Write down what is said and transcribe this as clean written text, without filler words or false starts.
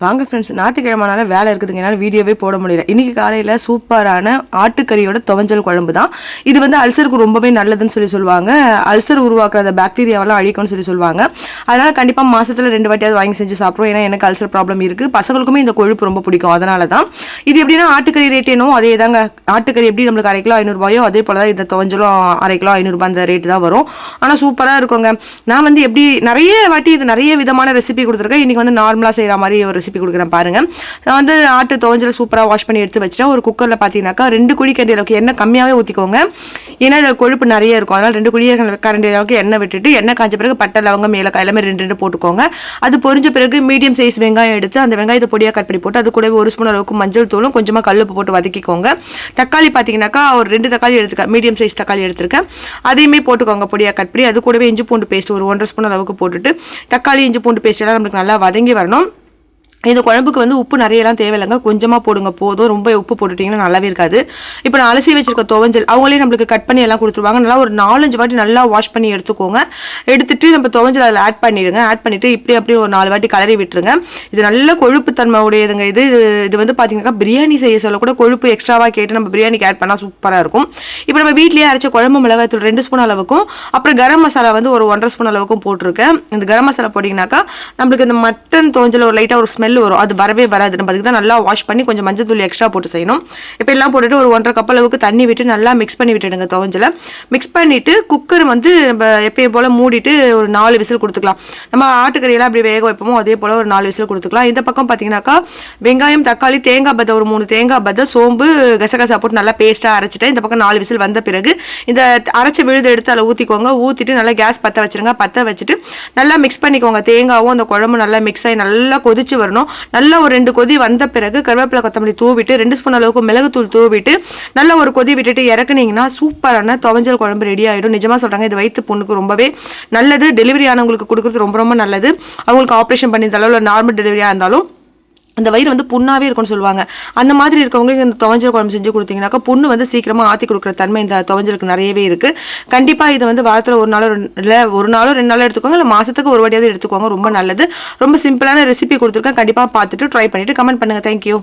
வாங்க ஃப்ரெண்ட்ஸ், ஞாயிற்றுக்கிழமைனால வேலை இருக்குதுங்க, என்னால் வீடியோவே போட முடியல. இன்றைக்கி காலையில் சூப்பரான ஆட்டுக்கறியோட துவஞ்சல் குழம்பு தான். இது வந்து அல்சருக்கு ரொம்பவே நல்லதுன்னு சொல்லுவாங்க. அல்சர் உருவாக்குற அந்த பாக்டீரியாவெல்லாம் அழிக்கும்னு சொல்லுவாங்க. அதனால் கண்டிப்பாக மாதத்தில் 2 வாட்டியாவது வாங்கி செஞ்சு சாப்பிடுவோம். ஏன்னா எனக்கு அல்சர் ப்ராப்ளம் இருக்குது. பசங்களுக்குமே இந்த கொழுப்பு ரொம்ப பிடிக்கும். அதனால தான் இது எப்படின்னா ஆட்டுக்கறி ரேட் என்னவோ அதே தாங்க. ஆட்டுக்கறி எப்படி நம்மளுக்கு 1/2 கிலோ 500 அதே போல் தான் இந்த துவஞ்சலும் 1/2 கிலோ 500 அந்த ரேட்டு தான் வரும். ஆனால் சூப்பராக இருக்குங்க. நான் வந்து எப்படி நிறைய வாட்டி இது நிறைய விதமான ரெசிபி கொடுத்துருக்கேன். இன்றைக்கி வந்து நார்மலாக செய்கிற மாதிரி ஒரு ரெசிபி கொடுக்குறேன் பாருங்க. நான் வந்து ஆட்டு துவஞ்சல சூப்பராக வாஷ் பண்ணி எடுத்து வச்சிட்டேன். ஒரு குக்கரில் பார்த்தீங்கன்னாக்கா 2 குழி கரண்டி அளவுக்கு எண்ணெய் கம்மியாகவே ஊற்றிக்கோங்க. ஏன்னா இதில் கொழுப்பு நிறைய இருக்கும். அதனால் 2 குழி கரண்டி அளவுக்கு எண்ணெய் விட்டுட்டு எண்ணெய் காய்ச்ச பிறகு பட்டை லவங்கம் ஏலக்காய் எல்லாமே 2 போட்டுக்கோங்க. அது பொரிஞ்ச பிறகு மீடியம் சைஸ் வெங்காயம் எடுத்து அந்த வெங்காயத்தை பொடியாக கட் பண்ணி போட்டு அது கூட 1 ஸ்பூன் அளவுக்கு மஞ்சள் தூளும் கொஞ்சமாக கல்லுப்பு போட்டு வதக்கிக்கோங்க. தக்காளி பார்த்தீங்கன்னாக்கா ஒரு 2 தக்காளி எடுத்துக்கேன், மீடியம் சைஸ் தக்காளி எடுத்துருக்கேன். அதையுமே போட்டுக்கோங்க பொடியாக கட் பண்ணி. அது கூடவே இஞ்சி பூண்டு பேஸ்ட் ஒரு 1.5 ஸ்பூன் அளவுக்கு போட்டுட்டு தக்காளி இஞ்சி பூண்டு பேஸ்ட் எல்லாம் நம்மளுக்கு நல்லா வதங்கி வரணும். இந்த குழம்புக்கு வந்து உப்பு நிறையலாம் தேவையில்லைங்க, கொஞ்சமாக போடுங்க போதும். ரொம்ப உப்பு போட்டுட்டிங்கன்னா நல்லாவே இருக்காது. இப்போ நான் அலசி வச்சிருக்க துவஞ்சல் அவங்களே நம்மளுக்கு கட் பண்ணி எல்லாம் கொடுத்துருவாங்க. நல்லா ஒரு 4-5 வாட்டி நல்லா வாஷ் பண்ணி எடுத்துக்கோங்க. எடுத்துட்டு நம்ம துவஞ்சல் அதில் ஆட் பண்ணிடுங்க. ஆட் பண்ணிவிட்டு இப்படி ஒரு 4 வாட்டி கலரி விட்டுருங்க. இது நல்ல கொழுப்பு தன்மை உடையதுங்க. இது வந்து பார்த்தீங்கன்னா பிரியாணி செய்ய சொல்ல கூட கொழுப்பு எக்ஸ்ட்ராவாக கேட்டு நம்ம பிரியாணிக்கு ஆட் பண்ணால் சூப்பராக இருக்கும். இப்போ நம்ம வீட்லேயே அரைச்ச குழம்பு மிளகாய்த்தூள் 2 ஸ்பூன் அளவுக்கும் அப்புறம் கரம் மசாலா வந்து ஒரு 1.5 ஸ்பூன் அளவுக்கும் போட்டிருக்கேன். இந்த கரம் மசாலா போட்டிங்கனாக்கா நம்மளுக்கு இந்த மட்டன் துவஞ்சல் ஒரு லைட்டாக ஒரு ஸ்மெல் வரும். அது வரவே வராது. நம்ம அதுக்கு தான் நல்லா வாஷ் பண்ணி கொஞ்சம் மஞ்சள் தூள் எக்ஸ்ட்ரா போட்டு செய்யணும். இப்போ எல்லாம் போட்டுட்டு ஒரு 1.5 கப் அளவுக்கு தண்ணி விட்டு நல்லா மிக்ஸ் பண்ணி விட்டுடுங்க. துவஞ்சல மிக்ஸ் பண்ணிட்டு குக்கர் வந்து நம்ம எப்பயும் போல் மூடிட்டு ஒரு 4 விசில் கொடுத்துக்கலாம். நம்ம ஆட்டுக்கறியெல்லாம் அப்படி வேக வைப்போமோ அதே போல் ஒரு 4 விசில் கொடுத்துக்கலாம். இந்த பக்கம் பார்த்தீங்கன்னாக்கா வெங்காயம் தக்காளி தேங்காய் பத்தை ஒரு 3 தேங்காய் பத்தை சோம்பு கசகசா போட்டு நல்லா பேஸ்ட்டாக அரைச்சிட்டேன். இந்த பக்கம் 4 விசில் வந்த பிறகு இந்த அரைச்ச விழுது எடுத்து அதில் ஊற்றிக்கோங்க. ஊற்றிட்டு நல்லா கேஸ் பற்ற வச்சுருங்க. பற்ற வச்சுட்டு நல்லா மிக்ஸ் பண்ணிக்கோங்க. தேங்காவும் அந்த குழம்பு நல்லா மிக்ஸ் ஆகி நல்லா கொதிச்சு வரணும். நல்லா ஒரு 2 கொதி வந்த பிறகு கருவேப்பிலை கொத்தமல்லி தூவிட்டு 2 ஸ்பூன் அளவுக்கு மிளகுத்தூள் தூவிட்டு நல்லா ஒரு கொதி விட்டுட்டு இறக்குனீங்கன்னா சூப்பரான துவஞ்சல் குழம்பு ரெடி ஆகிடும். நிஜமாக சொல்கிறாங்க, இது வயிற்று புண்ணுக்கு ரொம்பவே நல்லது. டெலிவரி ஆனவங்களுக்கு கொடுக்குறது ரொம்ப ரொம்ப நல்லது. அவங்களுக்கு ஆப்ரேஷன் பண்ணியிருந்தாலும் இல்லை நார்மல் டெலிவரியாக இருந்தாலும் அந்த வயிறு வந்து புண்ணாகவே இருக்கும்னு சொல்லுவாங்க. அந்த மாதிரி இருக்கவங்களுக்கு இந்த துவஞ்சல் குழம்பு செஞ்சு கொடுத்தீங்கன்னாக்கா புண்ணு வந்து சீக்கிரமாக ஆற்றி கொடுக்குற தன்மை இந்த துவஞ்சலுக்கு நிறையவே இருக்குது. கண்டிப்பாக இது வந்து வாரத்தில் ஒரு நாளோ 2 நாளோ எடுத்துக்கோங்க, இல்லை மாதத்துக்கு ஒரு வாட்டியாவது எடுத்துக்கோங்க. ரொம்ப நல்லது. ரொம்ப சிம்பிளான ரெசிபி கொடுத்துருக்கேன். கண்டிப்பாக பார்த்துட்டு ட்ரை பண்ணிவிட்டு கமெண்ட் பண்ணுங்கள். தேங்க்யூ.